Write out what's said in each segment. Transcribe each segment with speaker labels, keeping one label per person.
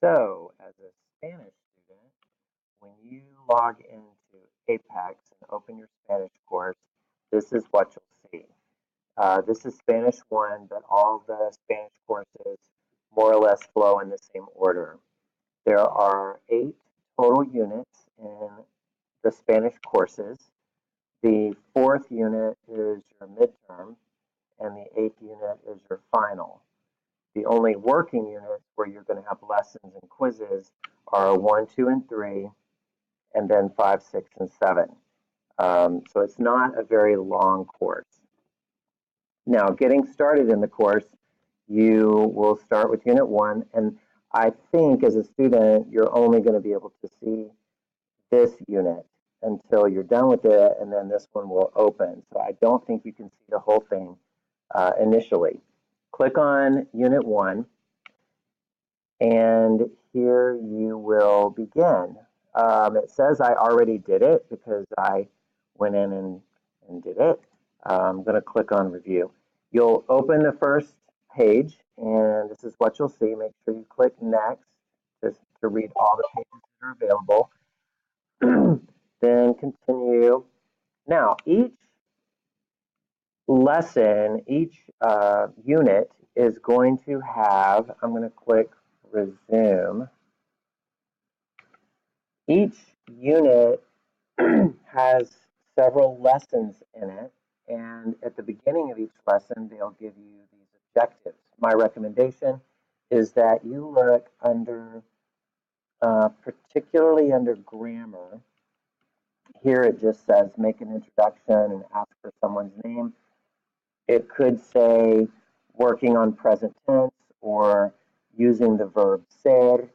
Speaker 1: So, as a Spanish student, when you log into Apex and open your Spanish course, this is what you'll see. This is Spanish 1, but all the Spanish courses more or less flow in the same order. There are 8 total units in the Spanish courses. The 4th unit is your midterm, and the 8th unit is your final. The only working units where you're going to have lessons and quizzes are 1, 2, and 3, and then 5, 6, and 7. So it's not a very long course. Now, getting started in the course, you will start with Unit 1, and I think as a student, you're only going to be able to see this unit until you're done with it, and then this one will open. So I don't think you can see the whole thing initially. Click on Unit 1, and here you will begin. It says I already did it because I went in and did it. I'm going to click on Review. You'll open the first page, and this is what you'll see. Make sure you click Next just to read all the pages that are available. Then continue. Now, each lesson, each unit is going to have, I'm going to click Resume. Each unit has several lessons in it, and at the beginning of each lesson, they'll give you these objectives. My recommendation is that you look under, particularly under grammar. Here it just says make an introduction and ask for someone's name. It could say working on present tense or using the verb ser.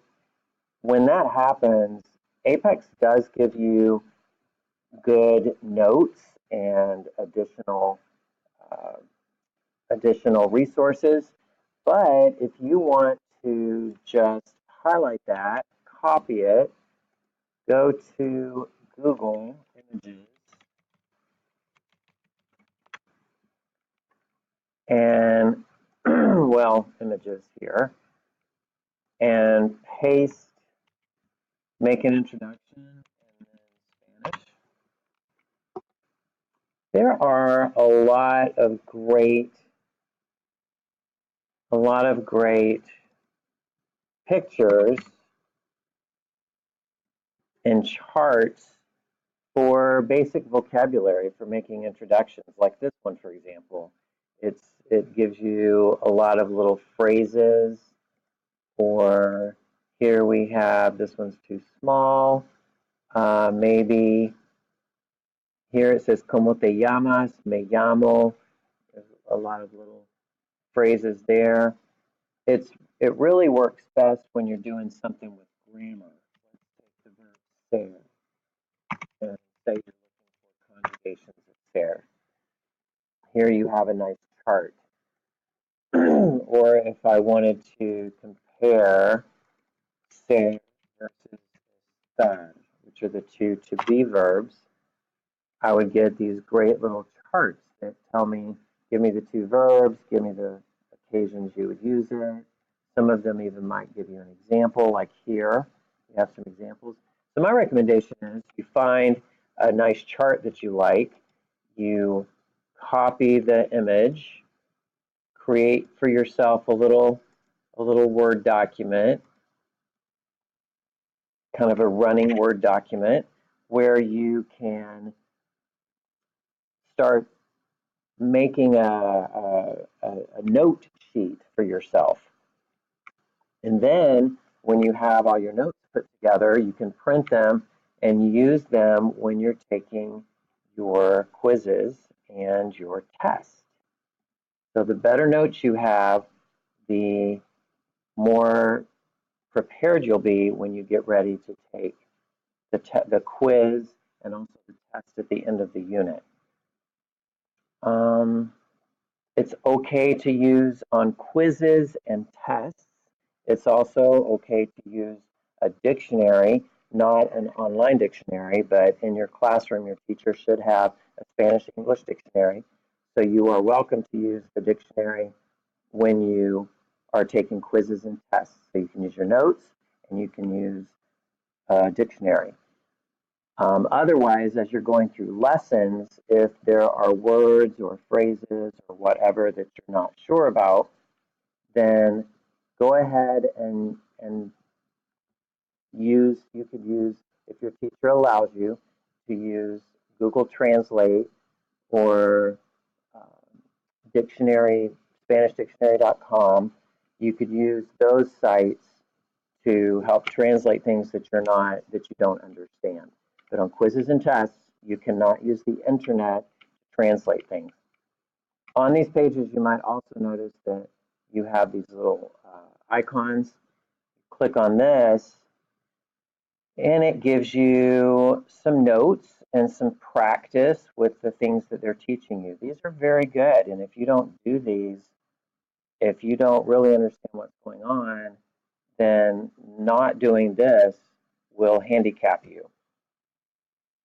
Speaker 1: When that happens, Apex does give you good notes and uh, additional resources. But if you want to just highlight that, copy it, go to Google Images and, well, images here, and paste, make an introduction, and then Spanish. There are a lot of great pictures and charts for basic vocabulary for making introductions, like this one, for example. It gives you a lot of little phrases, or here we have, this one's too small. Maybe here it says, ¿Cómo te llamas? Me llamo. There's a lot of little phrases there. It really works best when you're doing something with grammar. Let's take the verb ser and say you're looking for conjugations of ser. Here you have a nice chart. Or if I wanted to compare ser versus estar, which are the two to be verbs, I would get these great little charts that tell me, give me the two verbs, give me the occasions you would use it. Some of them even might give you an example, like here. We have some examples. So my recommendation is you find a nice chart that you like, you copy the image, create for yourself a little Word document, kind of a running Word document, where you can start making a note sheet for yourself. And then when you have all your notes put together, you can print them and use them when you're taking your quizzes and your tests. So the better notes you have, the more prepared you'll be when you get ready to take the quiz and also the test at the end of the unit. It's okay to use on quizzes and tests. It's also okay to use a dictionary, not an online dictionary, but in your classroom, your teacher should have a Spanish-English dictionary. So you are welcome to use the dictionary when you are taking quizzes and tests. So you can use your notes and you can use a dictionary. Otherwise, as you're going through lessons, if there are words or phrases or whatever that you're not sure about, then go ahead and you could use, if your teacher allows you, to use Google Translate or um, dictionary, SpanishDictionary.com. You could use those sites to help translate things that you don't understand. But on quizzes and tests, you cannot use the internet to translate things. On these pages, you might also notice that you have these little icons. Click on this, and it gives you some notes and some practice with the things that they're teaching you. These are very good, and if you don't do these, if you don't really understand what's going on, then not doing this will handicap you.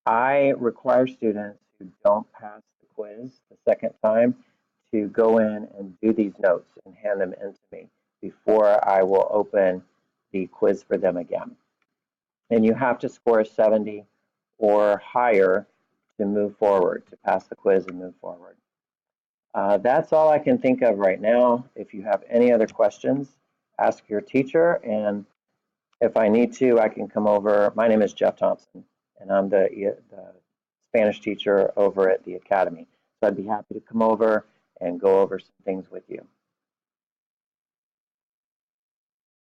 Speaker 1: I require students who don't pass the quiz the second time to go in and do these notes and hand them in to me before I will open the quiz for them again. And you have to score a 70 or higher to move forward, to pass the quiz and move forward. That's all I can think of right now. If you have any other questions, ask your teacher, and if I need to, I can come over. My name is Jeff Thompson, and I'm the Spanish teacher over at the Academy. So I'd be happy to come over and go over some things with you.